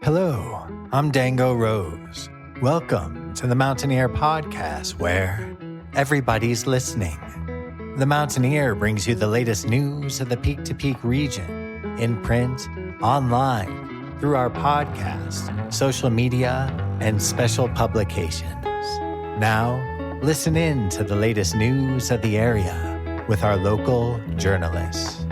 Hello, I'm Dango Rose. Welcome to the Mountaineer Podcast, where everybody's listening. The Mountaineer brings you the latest news of the Peak to Peak region, in print, online, through our podcast, social media, and special publications. Now, listen in to the latest news of the area with our local journalists.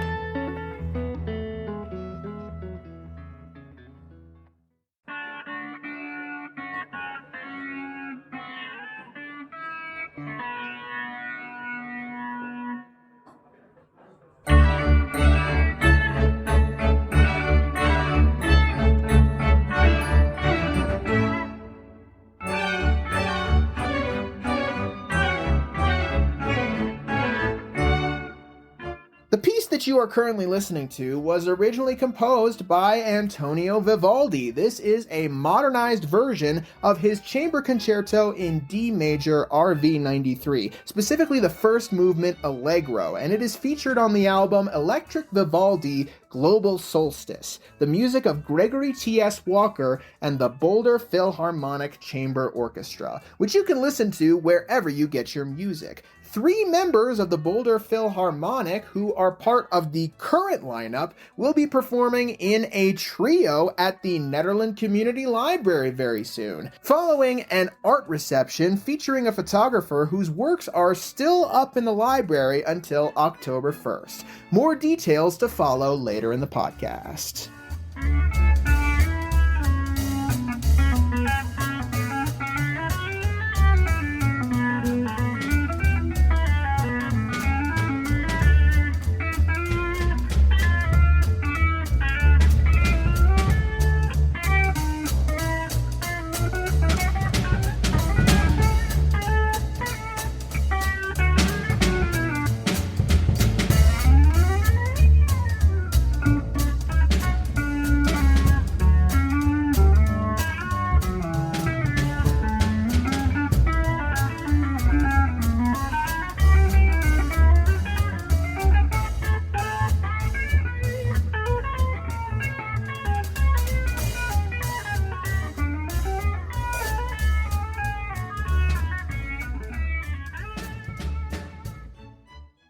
The piece that you are currently listening to was originally composed by Antonio Vivaldi. This is a modernized version of his chamber concerto in D major RV 93, specifically the first movement Allegro, and it is featured on the album Electric Vivaldi Global Solstice, the music of Gregory T.S. Walker and the Boulder Philharmonic Chamber Orchestra, which you can listen to wherever you get your music. 3 members of the Boulder Philharmonic, who are part of the current lineup, will be performing in a trio at the Nederland Community Library very soon, following an art reception featuring a photographer whose works are still up in the library until October 1st. More details to follow later in the podcast.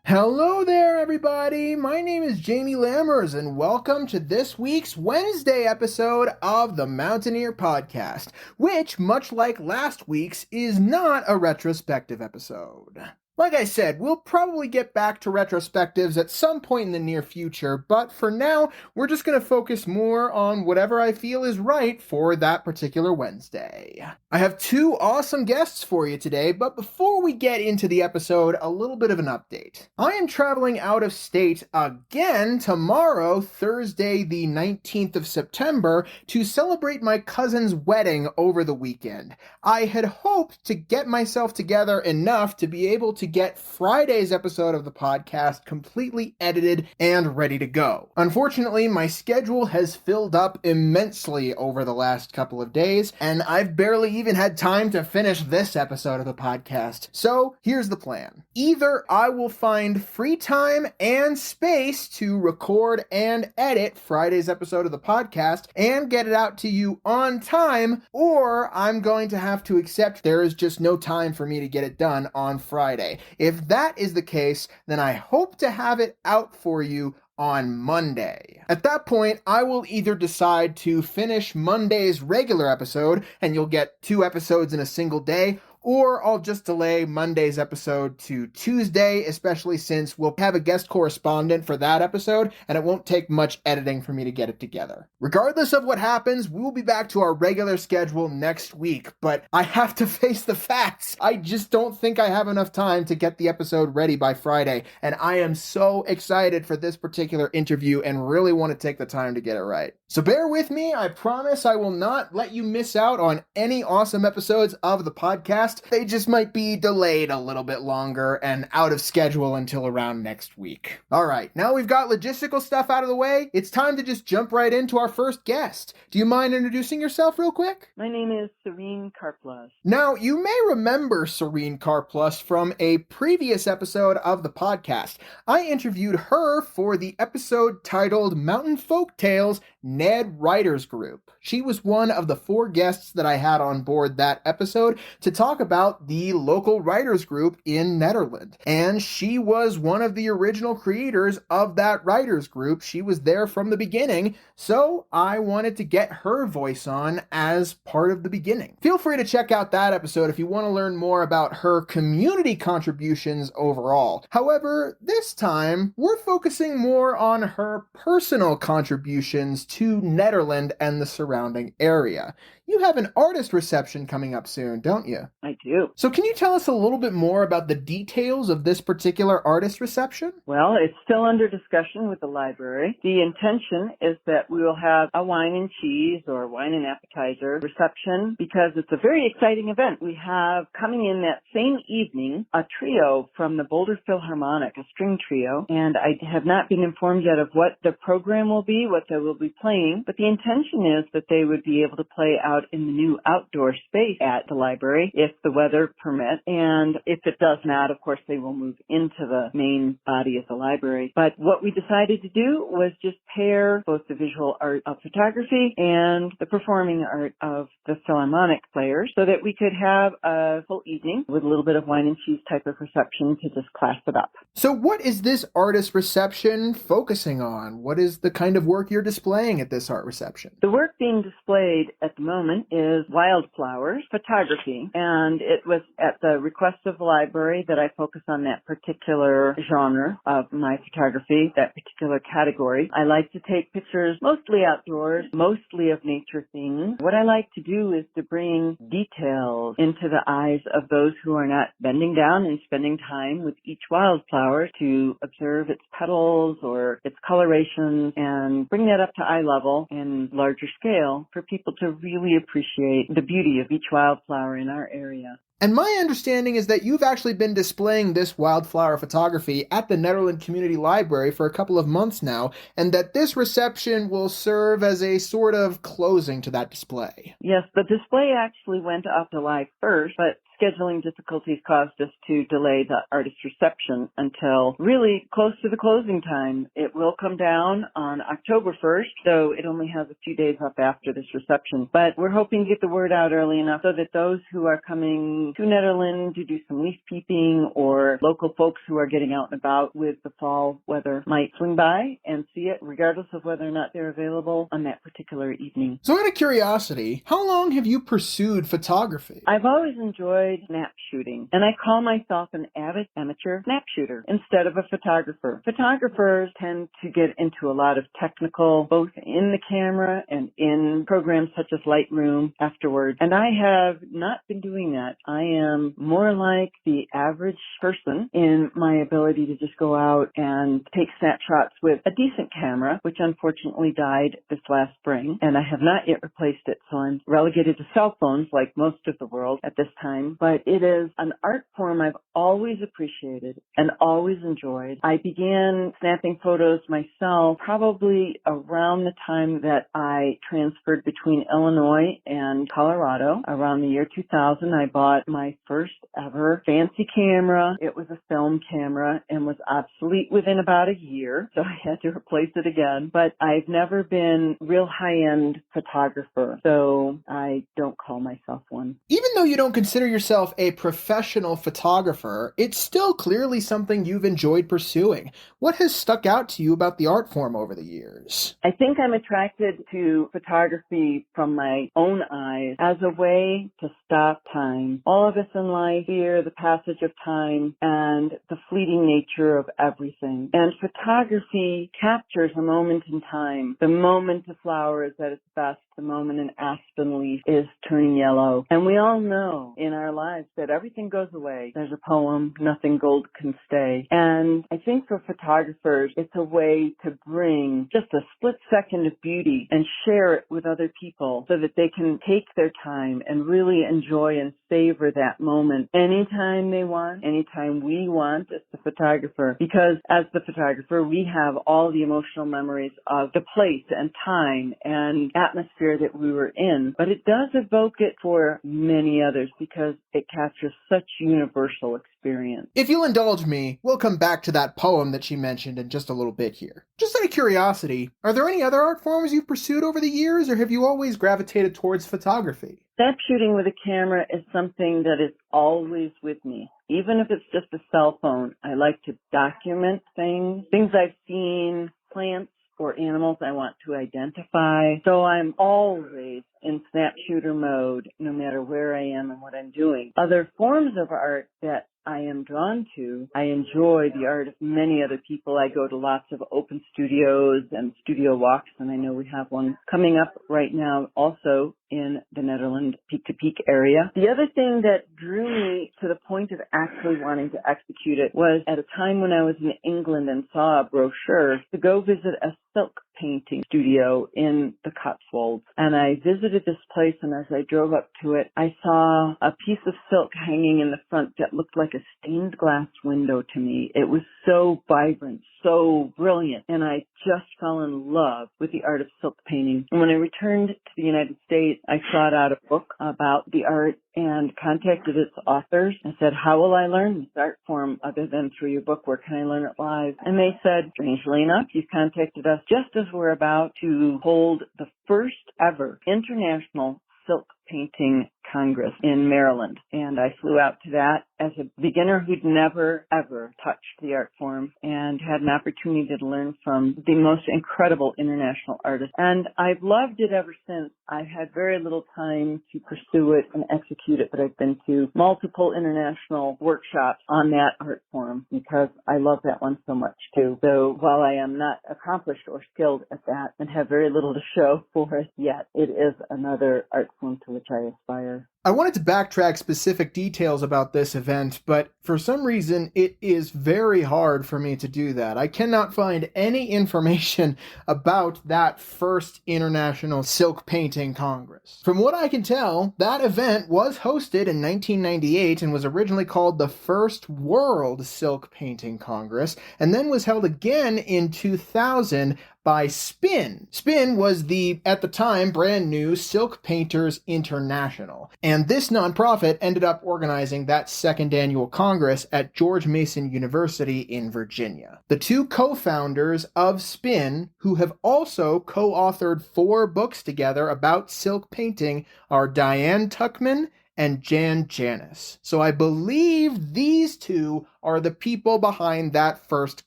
Hello there, everybody. My name is Jamie Lammers, and welcome to this week's Wednesday episode of the Mountaineer Podcast, which, much like last week's, is not a retrospective episode. Like I said, we'll probably get back to retrospectives at some point in the near future, but for now, we're just going to focus more on whatever I feel is right for that particular Wednesday. I have 2 awesome guests for you today, but before we get into the episode, a little bit of an update. I am traveling out of state again tomorrow, Thursday the 19th of September, to celebrate my cousin's wedding over the weekend. I had hoped to get myself together enough to be able to get Friday's episode of the podcast completely edited and ready to go. Unfortunately, my schedule has filled up immensely over the last couple of days, and I've barely even had time to finish this episode of the podcast. So here's the plan. Either I will find free time and space to record and edit Friday's episode of the podcast and get it out to you on time, or I'm going to have to accept there is just no time for me to get it done on Friday. If that is the case, then I hope to have it out for you on Monday. At that point, I will either decide to finish Monday's regular episode, and you'll get 2 episodes in a single day, or I'll just delay Monday's episode to Tuesday, especially since we'll have a guest correspondent for that episode, and it won't take much editing for me to get it together. Regardless of what happens, we'll be back to our regular schedule next week, but I have to face the facts. I just don't think I have enough time to get the episode ready by Friday, and I am so excited for this particular interview and really want to take the time to get it right. So bear with me. I promise I will not let you miss out on any awesome episodes of the podcast. podcast. They just might be delayed a little bit longer and out of schedule until around next week. All right, now we've got logistical stuff out of the way. It's time to just jump right into our first guest. Do you mind introducing yourself real quick? My name is Serene Karplus. Now, you may remember Serene Karplus from a previous episode of the podcast. I interviewed her for the episode titled Mountain Folk Tales Ned Writers Group. She was one of the 4 guests that I had on board that episode to talk about the local writers group in Nederland. And she was one of the original creators of that writers group. She was there from the beginning, so I wanted to get her voice on as part of the beginning. Feel free to check out that episode if you want to learn more about her community contributions overall. However, this time, we're focusing more on her personal contributions to Nederland and the surrounding area. You have an artist reception coming up soon, don't you? I do. So can you tell us a little bit more about the details of this particular artist reception? Well, it's still under discussion with the library. The intention is that we will have a wine and cheese or wine and appetizer reception because it's a very exciting event. We have coming in that same evening a trio from the Boulder Philharmonic, a string trio, and I have not been informed yet of what the program will be, what they will be playing, but the intention is that they would be able to play out in the new outdoor space at the library if the weather permits, and if it does not, of course, they will move into the main body of the library. But what we decided to do was just pair both the visual art of photography and the performing art of the Philharmonic players so that we could have a full evening with a little bit of wine and cheese type of reception to just class it up. So what is this artist reception focusing on? What is the kind of work you're displaying at this art reception? The work being displayed at the moment is wildflowers photography, and it was at the request of the library that I focus on that particular genre of my photography, that particular category. I like to take pictures mostly outdoors, mostly of nature things. What I like to do is to bring details into the eyes of those who are not bending down and spending time with each wildflower to observe its petals or its colorations and bring that up to eye level and larger scale for people to really appreciate the beauty of each wildflower in our area. And my understanding is that you've actually been displaying this wildflower photography at the Nederland Community Library for a couple of months now, and that this reception will serve as a sort of closing to that display. Yes, the display actually went up July 1st, but scheduling difficulties caused us to delay the artist reception until really close to the closing time. It will come down on October 1st, so it only has a few days up after this reception. But we're hoping to get the word out early enough so that those who are coming to Nederland to do some leaf peeping or local folks who are getting out and about with the fall weather might swing by and see it regardless of whether or not they're available on that particular evening. So out of curiosity, how long have you pursued photography? I've always enjoyed snap shooting, and I call myself an avid amateur snap shooter instead of a photographer. Photographers tend to get into a lot of technical, both in the camera and in programs such as Lightroom afterwards, and I have not been doing that. I am more like the average person in my ability to just go out and take snapshots with a decent camera, which unfortunately died this last spring, and I have not yet replaced it, so I'm relegated to cell phones like most of the world at this time. But it is an art form I've always appreciated and always enjoyed. I began snapping photos myself probably around the time that I transferred between Illinois and Colorado. Around the year 2000, I bought my first ever fancy camera. It was a film camera and was obsolete within about a year, so I had to replace it again. But I've never been real high-end photographer, so I don't call myself one. Even though you don't consider yourself a professional photographer, it's still clearly something you've enjoyed pursuing. What has stuck out to you about the art form over the years? I think I'm attracted to photography from my own eyes as a way to stop time. All of us in life fear the passage of time and the fleeting nature of everything. And photography captures a moment in time. The moment a flower is at its best the moment an aspen leaf is turning yellow. And we all know in our lives that everything goes away. There's a poem, nothing gold can stay. And I think for photographers, it's a way to bring just a split second of beauty and share it with other people so that they can take their time and really enjoy and savor that moment anytime they want, anytime we want as the photographer. Because as the photographer, we have all the emotional memories of the place and time and atmosphere that we were in. But it does evoke it for many others because it captures such universal experience. If you'll indulge me, we'll come back to that poem that she mentioned in just a little bit here. Just out of curiosity, are there any other art forms you've pursued over the years, or have you always gravitated towards photography? Snap shooting with a camera is something that is always with me. Even if it's just a cell phone, I like to document things I've seen, plants or animals I want to identify. So I'm always in snap shooter mode, no matter where I am and what I'm doing. Other forms of art that I am drawn to, I enjoy the art of many other people. I go to lots of open studios and studio walks, and I know we have one coming up right now also in the Nederland peak-to-peak area. The other thing that drew me to the point of actually wanting to execute it was at a time when I was in England and saw a brochure to go visit a silk painting studio in the Cotswolds. And I visited this place, and as I drove up to it, I saw a piece of silk hanging in the front that looked like a stained glass window to me. It was so vibrant, so brilliant, and I just fell in love with the art of silk painting. And when I returned to the United States, I sought out a book about the art and contacted its authors and said, how will I learn this art form other than through your book? Where can I learn it live? And they said, strangely enough, you've contacted us just as we're about to hold the first ever international silk painting Congress in Maryland. And I flew out to that as a beginner who'd never, ever touched the art form and had an opportunity to learn from the most incredible international artists. And I've loved it ever since. I've had very little time to pursue it and execute it, but I've been to multiple international workshops on that art form because I love that one so much too. So while I am not accomplished or skilled at that and have very little to show for it yet, it is another art form to which I aspire. I wanted to backtrack specific details about this event, but for some reason it is very hard for me to do that. I cannot find any information about that first International Silk Painting Congress. From what I can tell, that event was hosted in 1998 and was originally called the First World Silk Painting Congress, and then was held again in 2000 by SPIN. SPIN was the, at the time, brand new Silk Painters International. And this nonprofit ended up organizing that second annual Congress at George Mason University in Virginia. The two co-founders of SPIN, who have also co-authored 4 books together about silk painting, are Diane Tuckman and Jan Janis. So I believe these two are the people behind that first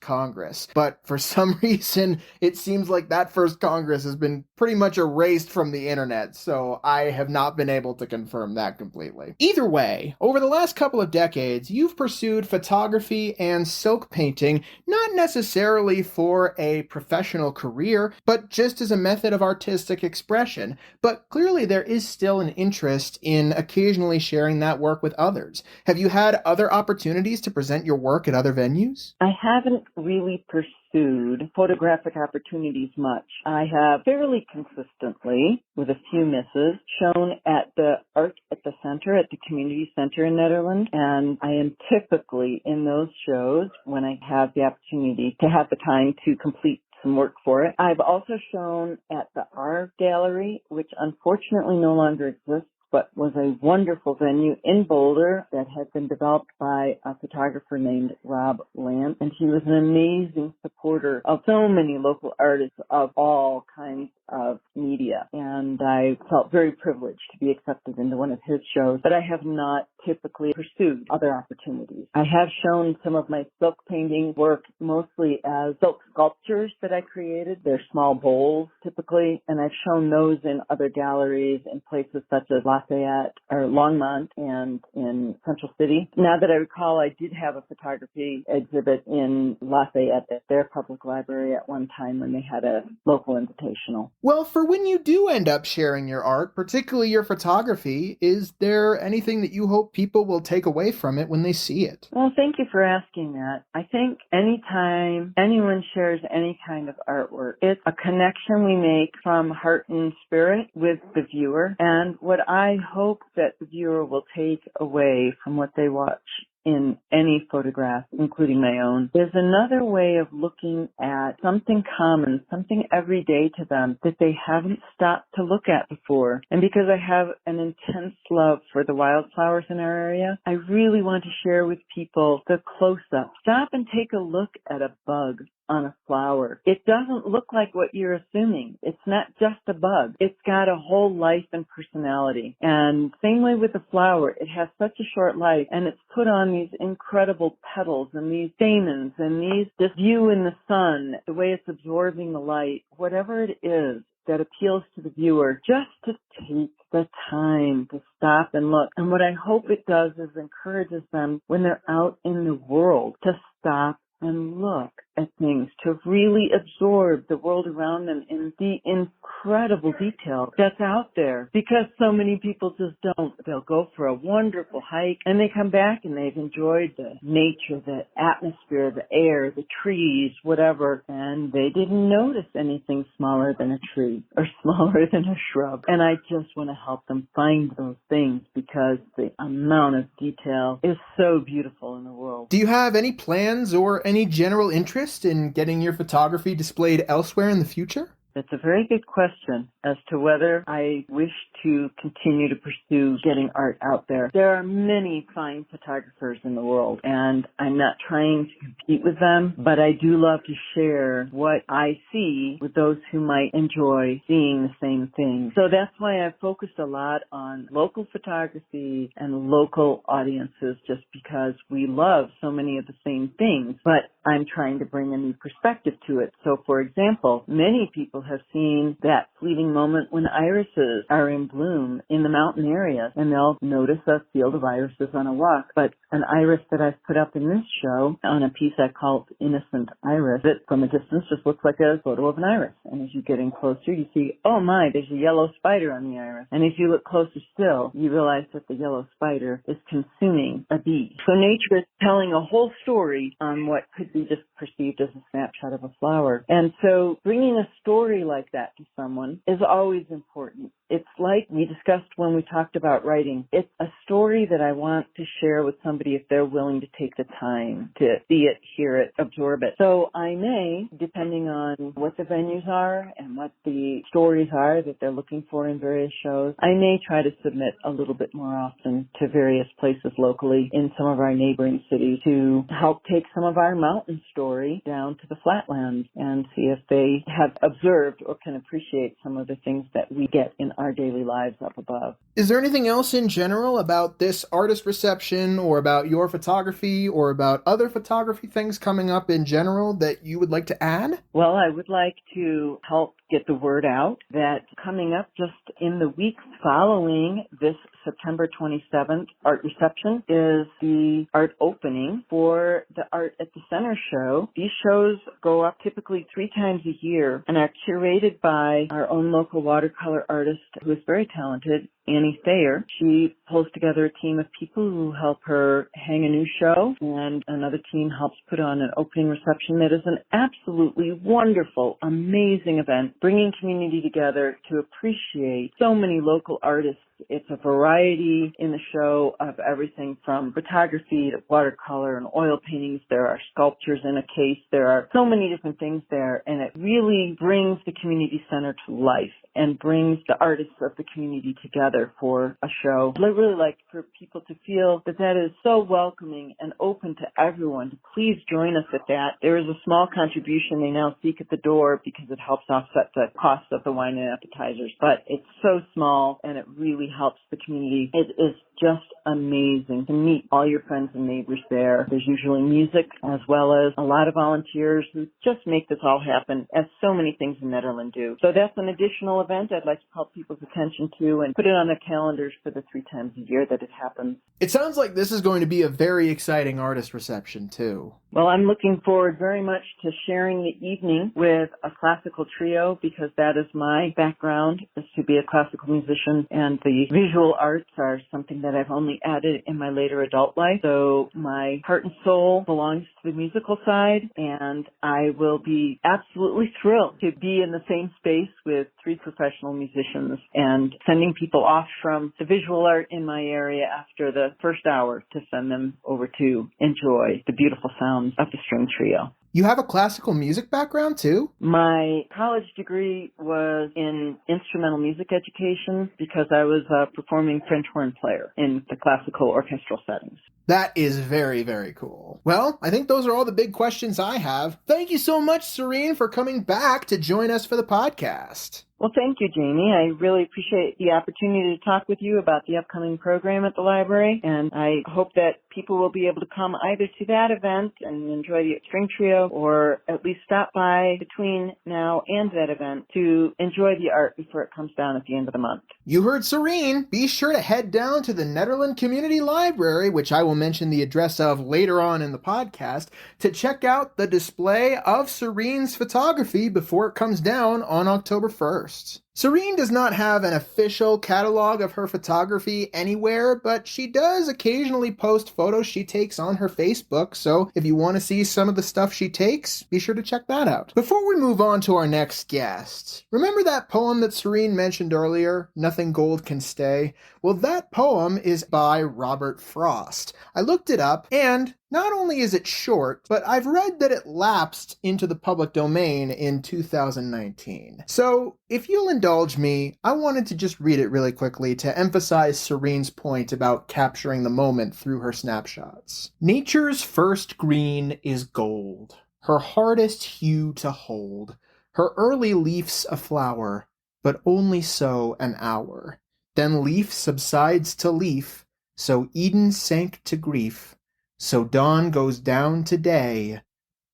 Congress. But for some reason, it seems like that first Congress has been pretty much erased from the internet, so I have not been able to confirm that completely. Either way, over the last couple of decades, you've pursued photography and silk painting, not necessarily for a professional career, but just as a method of artistic expression. But clearly there is still an interest in occasionally sharing that work with others. Have you had other opportunities to present your work at other venues? I haven't really pursued photographic opportunities much. I have fairly consistently, with a few misses, shown at the Art at the Center, at the Community Center in Nederland, and I am typically in those shows when I have the opportunity to have the time to complete some work for it. I've also shown at the Art Gallery, which unfortunately no longer exists, but was a wonderful venue in Boulder that had been developed by a photographer named Rob Lamb. And he was an amazing supporter of so many local artists of all kinds of media. And I felt very privileged to be accepted into one of his shows, but I have not typically pursued other opportunities. I have shown some of my silk painting work mostly as silk sculptures that I created. They're small bowls typically, and I've shown those in other galleries in places such as Lafayette or Longmont and in Central City. Now that I recall, I did have a photography exhibit in Lafayette at their public library at one time when they had a local invitational. Well, for when you do end up sharing your art, particularly your photography, is there anything that you hope people will take away from it when they see it? Well, thank you for asking that. I think anytime anyone shares any kind of artwork, it's a connection we make from heart and spirit with the viewer. And what I hope that the viewer will take away from what they watch in any photograph, including my own, is another way of looking at something common, something everyday to them that they haven't stopped to look at before. And because I have an intense love for the wildflowers in our area, I really want to share with people the close-up. Stop and take a look at a bug on a flower. It doesn't look like what you're assuming. It's not just a bug. It's got a whole life and personality. And same way with the flower, it has such a short life, and it's put on these incredible petals and these stamens and this view in the sun, the way it's absorbing the light, whatever it is that appeals to the viewer, just to take the time to stop and look. And what I hope it does is encourages them when they're out in the world to stop and look at things, to really absorb the world around them in the incredible detail that's out there. Because so many people just don't. They'll go for a wonderful hike and they come back and they've enjoyed the nature, the atmosphere, the air, the trees, whatever, and they didn't notice anything smaller than a tree or smaller than a shrub. And I just want to help them find those things because the amount of detail is so beautiful in the world. Do you have any plans or any general interest in getting your photography displayed elsewhere in the future? It's a very good question as to whether I wish to continue to pursue getting art out there. There are many fine photographers in the world, and I'm not trying to compete with them, but I do love to share what I see with those who might enjoy seeing the same thing. So that's why I've focused a lot on local photography and local audiences, just because we love so many of the same things, but I'm trying to bring a new perspective to it. So, for example, many people have seen that fleeting moment when irises are in bloom in the mountain areas, and they'll notice a field of irises on a walk. But an iris that I've put up in this show on a piece I call Innocent Iris, it from a distance just looks like a photo of an iris. And as you get in closer, you see, oh my, there's a yellow spider on the iris. And if you look closer still, you realize that the yellow spider is consuming a bee. So nature is telling a whole story on what could be just perceived as a snapshot of a flower. And so bringing a story like that to someone is always important. It's like we discussed when we talked about writing. It's a story that I want to share with somebody if they're willing to take the time to see it, hear it, absorb it. So I may, depending on what the venues are and what the stories are that they're looking for in various shows, I may try to submit a little bit more often to various places locally in some of our neighboring cities to help take some of our mountain story down to the flatlands and see if they have observed or can appreciate some of the things that we get in our daily lives up above. Is there anything else in general about this artist reception or about your photography or about other photography things coming up in general that you would like to add? Well, I would like to help get the word out that coming up just in the weeks following this September 27th art reception is the art opening for the Art at the Center show. These shows go up typically 3 times a year and are curated by our own local watercolor artist who is very talented, Annie Thayer. She pulls together a team of people who help her hang a new show, and another team helps put on an opening reception that is an absolutely wonderful, amazing event, bringing community together to appreciate so many local artists. It's a variety in the show of everything from photography to watercolor and oil paintings. There are sculptures in a case. There are so many different things there, and it really brings the community center to life and brings the artists of the community together for a show. I'd really like for people to feel that that is so welcoming and open to everyone. Please join us at that. There is a small contribution they now seek at the door because it helps offset the cost of the wine and appetizers, but it's so small and it really helps the community. It is just amazing to meet all your friends and neighbors there. There's usually music as well as a lot of volunteers who just make this all happen, as so many things in Nederland do. So that's an additional event I'd like to call people's attention to and put it on their calendars for the 3 times a year that it happens. It sounds like this is going to be a very exciting artist reception, too. Well, I'm looking forward very much to sharing the evening with a classical trio because that is my background, is to be a classical musician, and the visual arts are something that I've only added in my later adult life. So my heart and soul belongs to the musical side, and I will be absolutely thrilled to be in the same space with 3 professional musicians and sending people off from the visual art in my area after the first hour to send them over to enjoy the beautiful sounds of the string trio. You have a classical music background, too? My college degree was in instrumental music education because I was a performing French horn player in the classical orchestral settings. That is very, very cool. Well, I think those are all the big questions I have. Thank you so much, Serene, for coming back to join us for the podcast. Well, thank you, Jamie. I really appreciate the opportunity to talk with you about the upcoming program at the library, and I hope that people will be able to come either to that event and enjoy the string trio, or at least stop by between now and that event to enjoy the art before it comes down at the end of the month. You heard Serene. Be sure to head down to the Nederland Community Library, which I will mention the address of later on in the podcast, to check out the display of Serene's photography before it comes down on October 1st. Serene does not have an official catalog of her photography anywhere, but she does occasionally post photos she takes on her Facebook, so if you want to see some of the stuff she takes, be sure to check that out. Before we move on to our next guest, remember that poem that Serene mentioned earlier, Nothing Gold Can Stay? Well, that poem is by Robert Frost. I looked it up, and not only is it short, but I've read that it lapsed into the public domain in 2019. So, if you'll indulge me, I wanted to just read it really quickly to emphasize Serene's point about capturing the moment through her snapshots. Nature's first green is gold, her hardest hue to hold, her early leaf's a flower, but only so an hour. Then leaf subsides to leaf, so Eden sank to grief. So dawn goes down to day,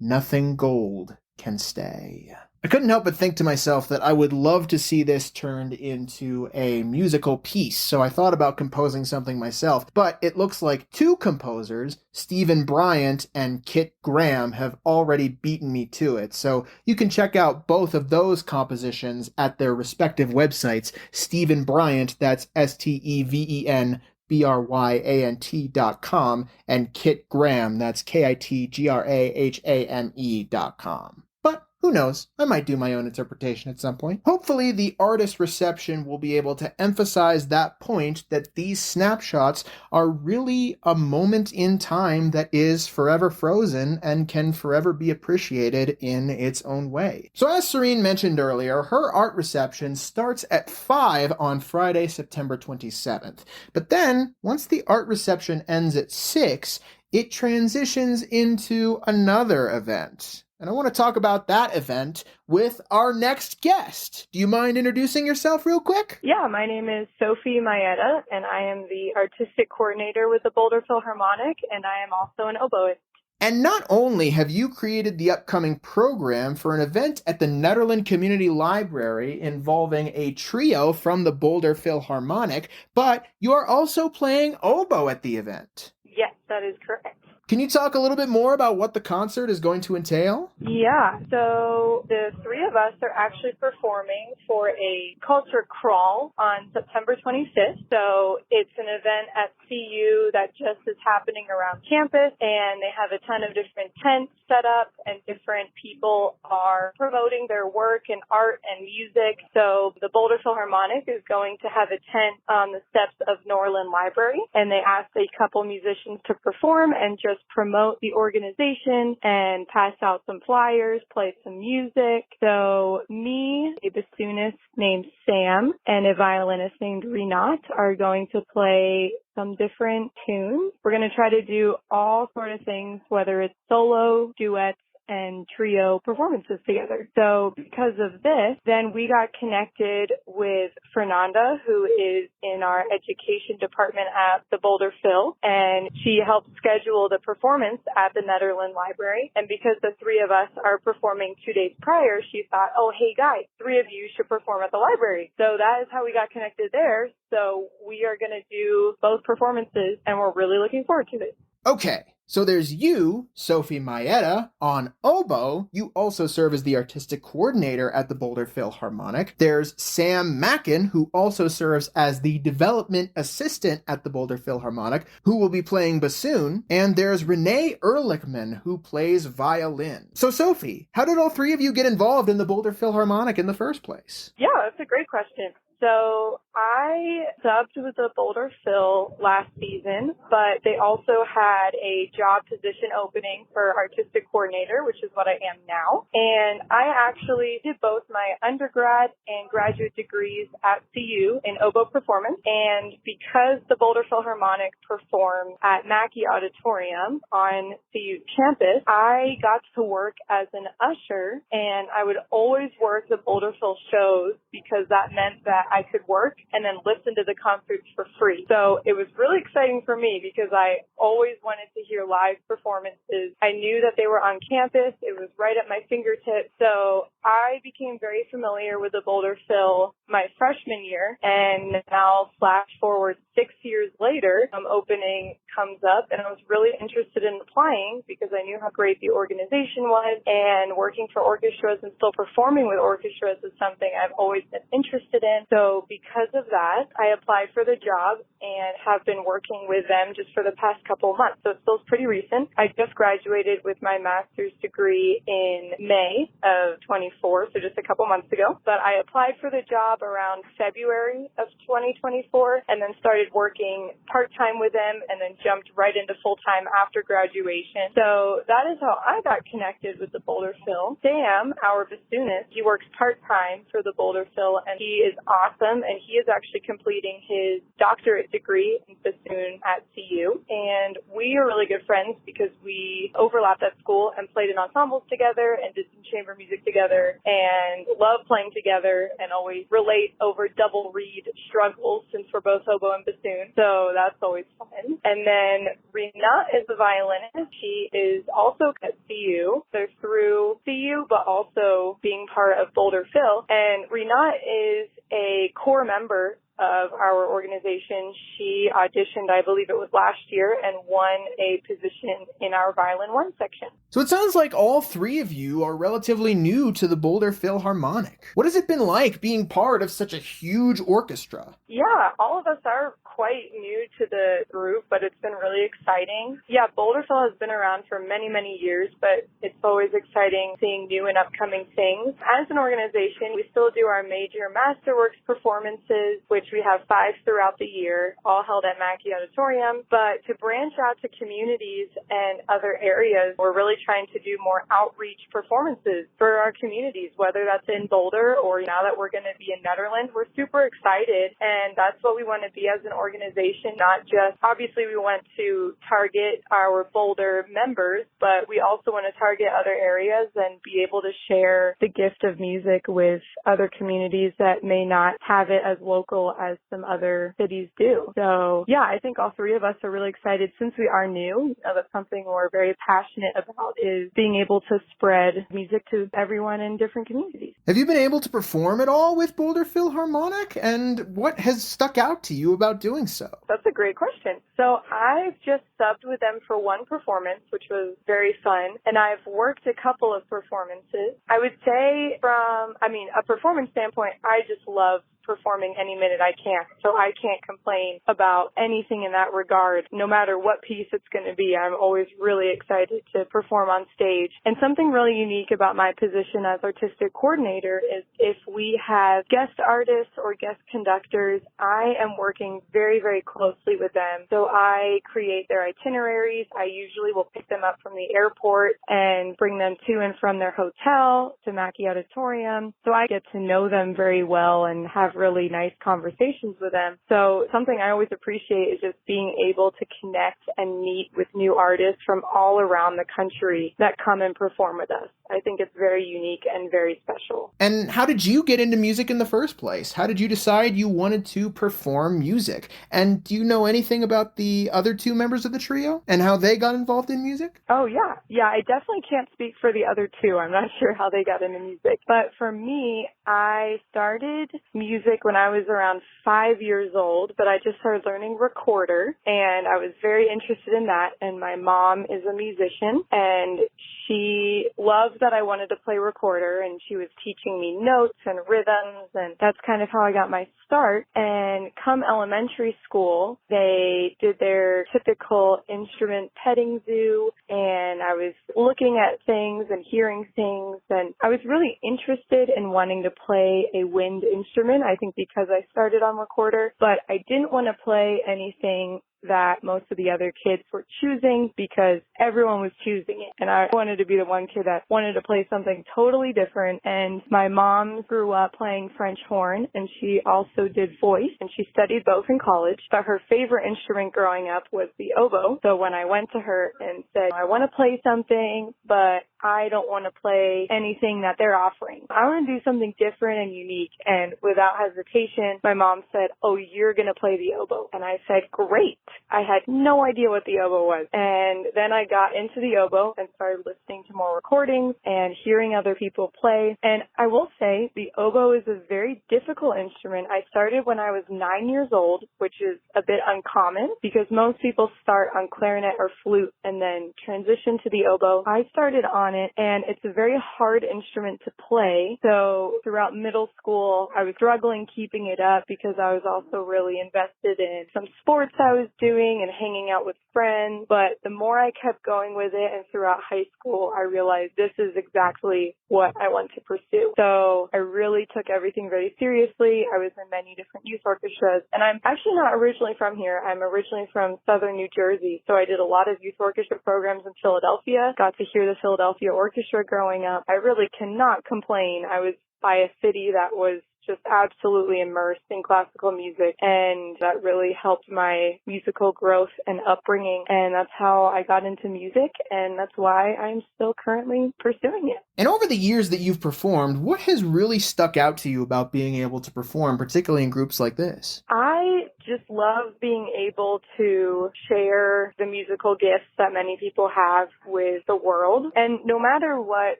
nothing gold can stay. I couldn't help but think to myself that I would love to see this turned into a musical piece, so I thought about composing something myself, but it looks like 2 composers, Stephen Bryant and Kit Graham, have already beaten me to it, so you can check out both of those compositions at their respective websites. Stephen Bryant, that's STEVENBRYANT.com, and Kit Graham, that's KITGRAHAME.com. But who knows? I might do my own interpretation at some point. Hopefully, the artist reception will be able to emphasize that point that these snapshots are really a moment in time that is forever frozen and can forever be appreciated in its own way. So as Serene mentioned earlier, her art reception starts at 5 on Friday, September 27th. But then, once the art reception ends at 6, it transitions into another event. And I want to talk about that event with our next guest. Do you mind introducing yourself real quick? Yeah, my name is Sophie Maeda, and I am the artistic coordinator with the Boulder Philharmonic, and I am also an oboist. And not only have you created the upcoming program for an event at the Nederland Community Library involving a trio from the Boulder Philharmonic, but you are also playing oboe at the event. Yes, that is correct. Can you talk a little bit more about what the concert is going to entail? Yeah, so the 3 of us are actually performing for a culture crawl on September 25th. So it's an event at CU that just is happening around campus, and they have a ton of different tents set up, and different people are promoting their work and art and music. So the Boulder Philharmonic is going to have a tent on the steps of Nederland Library, and they asked a couple musicians to perform and just promote the organization and pass out some flyers, play some music. So me, a bassoonist named Sam, and a violinist named Renat are going to play some different tunes. We're going to try to do all sort of things, whether it's solo, duets, and trio performances together. So because of this, then we got connected with Fernanda, who is in our education department at the Boulder Phil, and she helped schedule the performance at the Nederland Library. And because the three of us are performing 2 days prior, she thought, oh, hey guys, three of you should perform at the library. So that is how we got connected there. So we are going to do both performances, and we're really looking forward to it. Okay. So there's you, Sophie Maeda, on oboe. You also serve as the artistic coordinator at the Boulder Philharmonic. There's Sam Mackin, who also serves as the development assistant at the Boulder Philharmonic, who will be playing bassoon. And there's Renee Ehrlichman, who plays violin. So Sophie, how did all three of you get involved in the Boulder Philharmonic in the first place? Yeah, that's a great question. So I subbed with the Boulder Phil last season, but they also had a job position opening for artistic coordinator, which is what I am now. And I actually did both my undergrad and graduate degrees at CU in oboe performance. And because the Boulder Philharmonic performed at Mackey Auditorium on CU's campus, I got to work as an usher, and I would always work the Boulder Phil shows because that meant that I could work and then listen to the concerts for free. So it was really exciting for me because I always wanted to hear live performances. I knew that they were on campus. It was right at my fingertips. So I became very familiar with the Boulder Phil my freshman year, and now flash forward 6 years later, opening comes up, and I was really interested in applying because I knew how great the organization was, and working for orchestras and still performing with orchestras is something I've always been interested in. So because of that, I applied for the job and have been working with them just for the past couple of months. So it feels pretty recent. I just graduated with my master's degree in May of 24, so just a couple months ago. But I applied for the job around February of 2024 and then started working part-time with them and then jumped right into full-time after graduation. So that is how I got connected with the Boulder Phil. Sam, our bassoonist, he works part-time for the Boulder Phil, and he is awesome, and he is actually completing his doctorate degree in bassoon at CU. And we are really good friends because we overlapped at school and played in ensembles together and did some chamber music together and love playing together and always relate over double reed struggles since we're both oboe and bassoon. So that's always fun. And then Rena is the violinist. She is also at CU. They're through CU, but also being part of Boulder Phil. And Rena is a core member of our organization. She auditioned, I believe it was last year, and won a position in our Violin 1 section. So it sounds like all three of you are relatively new to the Boulder Philharmonic. What has it been like being part of such a huge orchestra? Yeah, all of us are quite new to the group, but it's been really exciting. Yeah, Boulder Phil has been around for many, many years, but it's always exciting seeing new and upcoming things. As an organization, we still do our major Masterworks performances, which we have 5 throughout the year, all held at Mackey Auditorium. But to branch out to communities and other areas, we're really trying to do more outreach performances for our communities, whether that's in Boulder or now that we're going to be in Nederland. We're super excited, and that's what we want to be as an organization. Not just, obviously we want to target our Boulder members, but we also want to target other areas and be able to share the gift of music with other communities that may not have it as local as some other cities do. So yeah, I think all three of us are really excited since we are new. That's something we're very passionate about, is being able to spread music to everyone in different communities. Have you been able to perform at all with Boulder Philharmonic? And what has stuck out to you about doing so? That's a great question. So I've just subbed with them for one performance, which was very fun. And I've worked a couple of performances. I would say from a performance standpoint, I just love performing any minute I can. So I can't complain about anything in that regard. No matter what piece it's going to be, I'm always really excited to perform on stage. And something really unique about my position as artistic coordinator is if we we have guest artists or guest conductors, I am working very, very closely with them. So I create their itineraries. I usually will pick them up from the airport and bring them to and from their hotel to Mackey Auditorium. So I get to know them very well and have really nice conversations with them. So something I always appreciate is just being able to connect and meet with new artists from all around the country that come and perform with us. I think it's very unique and very special. And how did you get into music in the first place? How did you decide you wanted to perform music? And do you know anything about the other two members of the trio and how they got involved in music? Oh, yeah. Yeah, I definitely can't speak for the other two. I'm not sure how they got into music. But for me, I started music when I was around 5 years old, but I just started learning recorder, and I was very interested in that. And my mom is a musician, and she loved that I wanted to play recorder, and she was teaching me notes and rhythms, and that's kind of how I got my start. And come elementary school, they did their typical instrument petting zoo, and I was looking at things and hearing things, and I was really interested in wanting to play a wind instrument, I think because I started on recorder, but I didn't want to play anything that most of the other kids were choosing because everyone was choosing it. And I wanted to be the one kid that wanted to play something totally different. And my mom grew up playing French horn, and she also did voice, and she studied both in college. But her favorite instrument growing up was the oboe. So when I went to her and said, I want to play something, but I don't want to play anything that they're offering. I want to do something different and unique. And without hesitation, my mom said, oh, you're going to play the oboe. And I said, great. I had no idea what the oboe was. And then I got into the oboe and started listening to more recordings and hearing other people play. And I will say the oboe is a very difficult instrument. I started when I was 9 years old, which is a bit uncommon because most people start on clarinet or flute and then transition to the oboe. I started on it, and it's a very hard instrument to play. So throughout middle school, I was struggling keeping it up because I was also really invested in some sports I was doing and hanging out with friends. But the more I kept going with it, and throughout high school, I realized this is exactly what I want to pursue. So I really took everything very seriously. I was in many different youth orchestras, and I'm actually not originally from here. I'm originally from southern New Jersey. So I did a lot of youth orchestra programs in Philadelphia, got to hear the Philadelphia Orchestra growing up. I really cannot complain. I was by a city that was just absolutely immersed in classical music, and that really helped my musical growth and upbringing, and that's how I got into music, and that's why I'm still currently pursuing it. And over the years that you've performed, what has really stuck out to you about being able to perform, particularly in groups like this? I just love being able to share the musical gifts that many people have with the world. And no matter what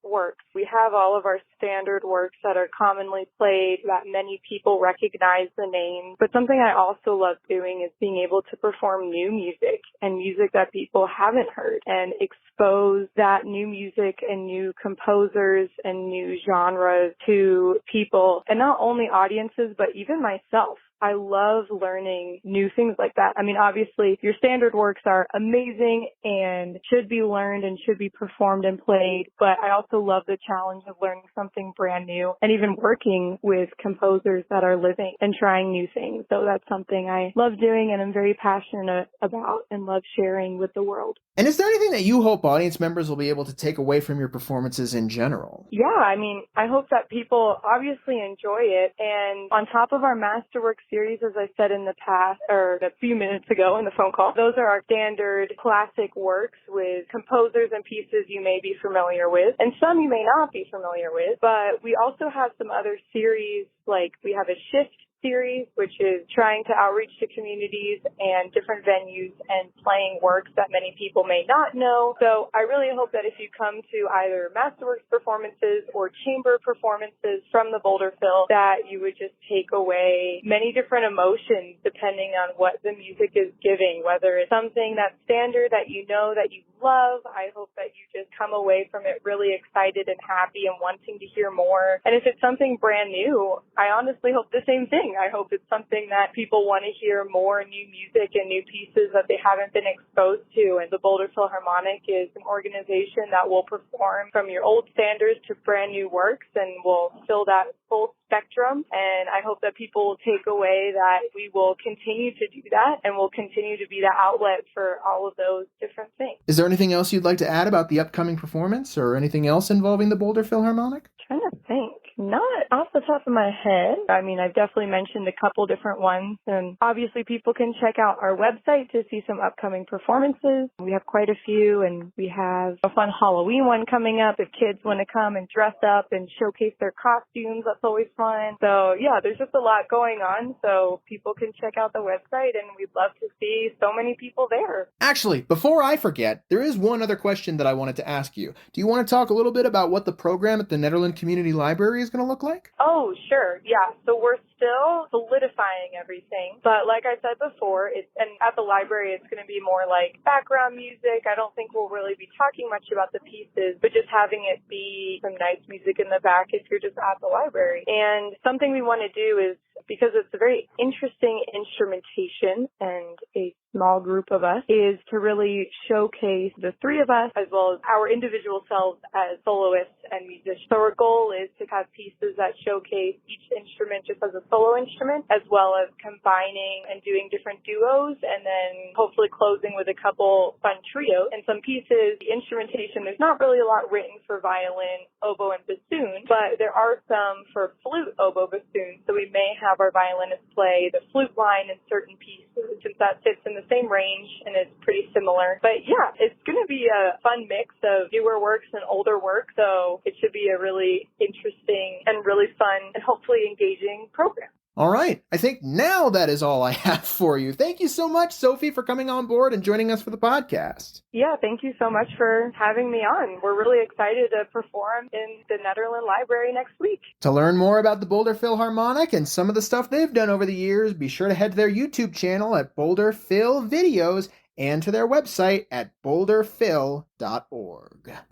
works, we have all of our standard works that are commonly played that many people recognize the names. But something I also love doing is being able to perform new music and music that people haven't heard and expose that new music and new composers and new genres to people, and not only audiences, but even myself. I love learning new things like that. I mean, obviously, your standard works are amazing and should be learned and should be performed and played, but I also love the challenge of learning something brand new and even working with composers that are living and trying new things. So that's something I love doing and I'm very passionate about and love sharing with the world. And is there anything that you hope audience members will be able to take away from your performances in general? Yeah, I mean, I hope that people obviously enjoy it. And on top of our Masterwork series, as I said in the past, or a few minutes ago in the phone call, those are our standard classic works with composers and pieces you may be familiar with, and some you may not be familiar with. But we also have some other series, like we have a Shift series, which is trying to outreach to communities and different venues and playing works that many people may not know. So I really hope that if you come to either Masterworks performances or chamber performances from the Boulder Phil, that you would just take away many different emotions depending on what the music is giving, whether it's something that's standard that you know that you love. I hope that you just come away from it really excited and happy and wanting to hear more. And if it's something brand new, I honestly hope the same thing. I hope it's something that people want to hear more new music and new pieces that they haven't been exposed to. And the Boulder Philharmonic is an organization that will perform from your old standards to brand new works and will fill that full spectrum. And I hope that people will take away that we will continue to do that and will continue to be the outlet for all of those different things. Is there anything else you'd like to add about the upcoming performance or anything else involving the Boulder Philharmonic? Trying to think. Not off the top of my head. I mean, I've definitely mentioned a couple different ones, and obviously people can check out our website to see some upcoming performances. We have quite a few, and we have a fun Halloween one coming up if kids want to come and dress up and showcase their costumes. That's always fun. So yeah, there's just a lot going on, so people can check out the website, and we'd love to see so many people there. Actually, before I forget, there is one other question that I wanted to ask you. Do you want to talk a little bit about what the program at the Nederland Community Library is going to look like? Oh, sure. Yeah. So we're still solidifying everything. But like I said before, and at the library, it's going to be more like background music. I don't think we'll really be talking much about the pieces, but just having it be some nice music in the back if you're just at the library. And something we want to do is, because it's a very interesting instrumentation and a small group of us, is to really showcase the three of us as well as our individual selves as soloists and musicians. So our goal is to have pieces that showcase each instrument just as a solo instrument, as well as combining and doing different duos, and then hopefully closing with a couple fun trios. And some pieces, the instrumentation, there's not really a lot written for violin, oboe, and bassoon, but there are some for flute, oboe, bassoon. So we may have our violinist play the flute line in certain pieces, since that fits in the same range and is pretty similar. But yeah, it's going to be a fun mix of newer works and older work, so it should be a really interesting and really fun and hopefully engaging program. All right. I think now that is all I have for you. Thank you so much, Sophie, for coming on board and joining us for the podcast. Yeah, thank you so much for having me on. We're really excited to perform in the Nederland Library next week. To learn more about the Boulder Philharmonic and some of the stuff they've done over the years, be sure to head to their YouTube channel at Boulder Phil Videos and to their website at boulderphil.org.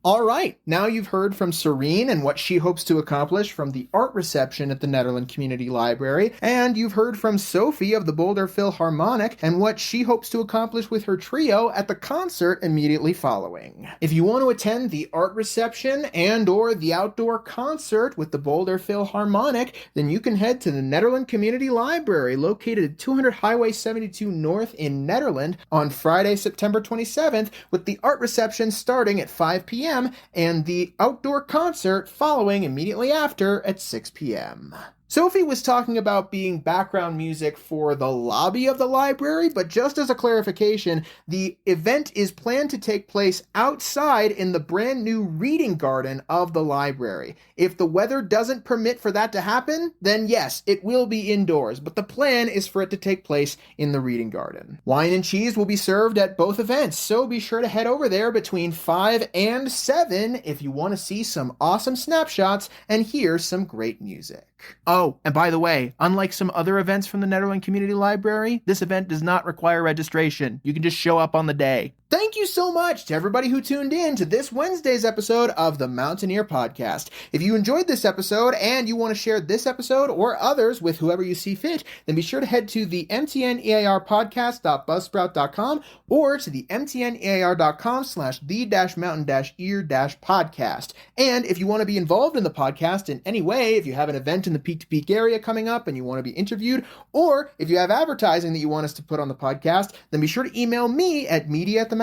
All right, now you've heard from Serene and what she hopes to accomplish from the art reception at the Nederland Community Library, and you've heard from Sophie of the Boulder Philharmonic and what she hopes to accomplish with her trio at the concert immediately following. If you want to attend the art reception and or the outdoor concert with the Boulder Philharmonic, then you can head to the Nederland Community Library located at 200 Highway 72 North in Nederland on Friday, September 27th, with the art reception starting at 5 p.m. and the outdoor concert following immediately after at 6 p.m. Sophie was talking about being background music for the lobby of the library, but just as a clarification, the event is planned to take place outside in the brand new reading garden of the library. If the weather doesn't permit for that to happen, then yes, it will be indoors, but the plan is for it to take place in the reading garden. Wine and cheese will be served at both events, so be sure to head over there between 5 and 7 if you want to see some awesome snapshots and hear some great music. Oh, and by the way, unlike some other events from the Nederland Community Library, this event does not require registration. You can just show up on the day. Thank you so much to everybody who tuned in to this Wednesday's episode of the Mountaineer Podcast. If you enjoyed this episode and you want to share this episode or others with whoever you see fit, then be sure to head to the mtnearpodcast.buzzsprout.com or to the mtnear.com/the-mountain-ear-podcast. And if you want to be involved in the podcast in any way, if you have an event in the Peak to Peak area coming up and you want to be interviewed, or if you have advertising that you want us to put on the podcast, then be sure to email me at media@themountaineer.com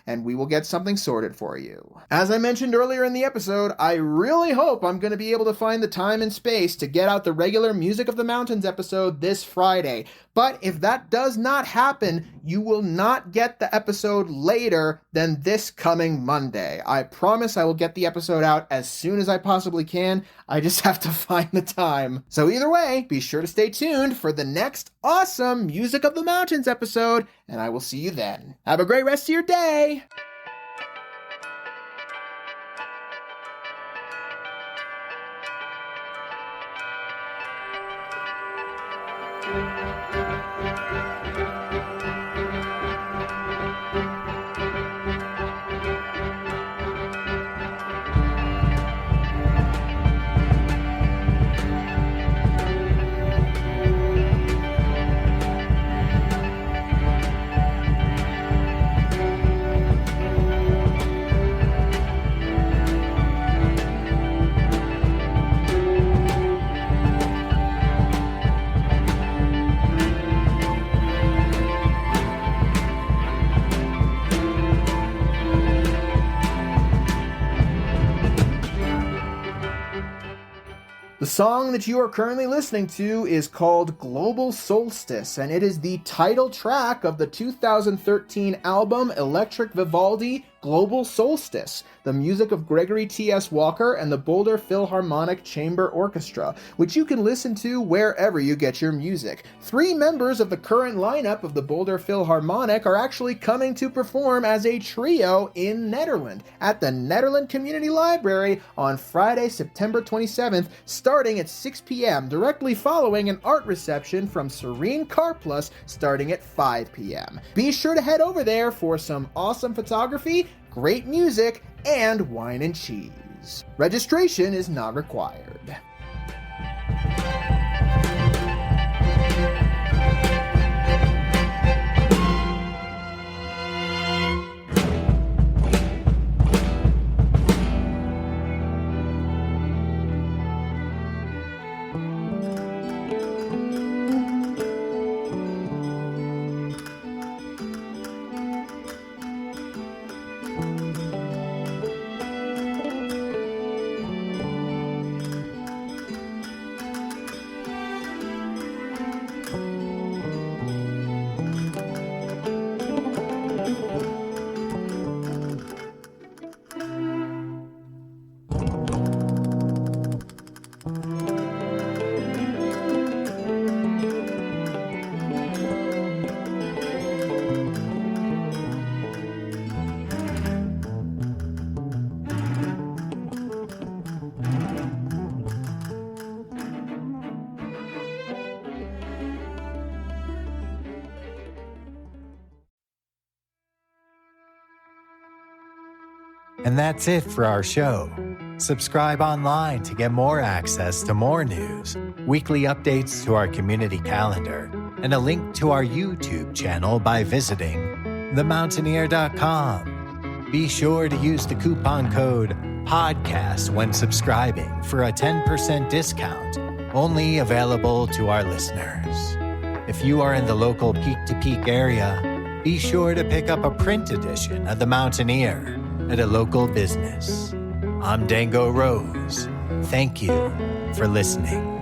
and we will get something sorted for you. As I mentioned earlier in the episode, I really hope I'm going to be able to find the time and space to get out the regular Music of the Mountains episode this Friday. But if that does not happen, you will not get the episode later than this coming Monday. I promise I will get the episode out as soon as I possibly can. I just have to find the time. So either way, be sure to stay tuned for the next awesome Music of the Mountains episode, and I will see you then. Have a great rest of your day! song that you are currently listening to is called Global Solstice, and it is the title track of the 2013 album Electric Vivaldi Global Solstice, the music of Gregory T.S. Walker and the Boulder Philharmonic Chamber Orchestra, which you can listen to wherever you get your music. 3 members of the current lineup of the Boulder Philharmonic are actually coming to perform as a trio in Nederland at the Nederland Community Library on Friday, September 27th, starting at 6 p.m., directly following an art reception from Serene Karplus starting at 5 p.m. Be sure to head over there for some awesome photography, great music, and wine and cheese. Registration is not required. And that's it for our show. Subscribe online to get more access to more news, weekly updates to our community calendar, and a link to our YouTube channel by visiting themountaineer.com. Be sure to use the coupon code PODCAST when subscribing for a 10% discount, only available to our listeners. If you are in the local Peak to Peak area, be sure to pick up a print edition of The Mountaineer at a local business. I'm Dango Rose. Thank you for listening.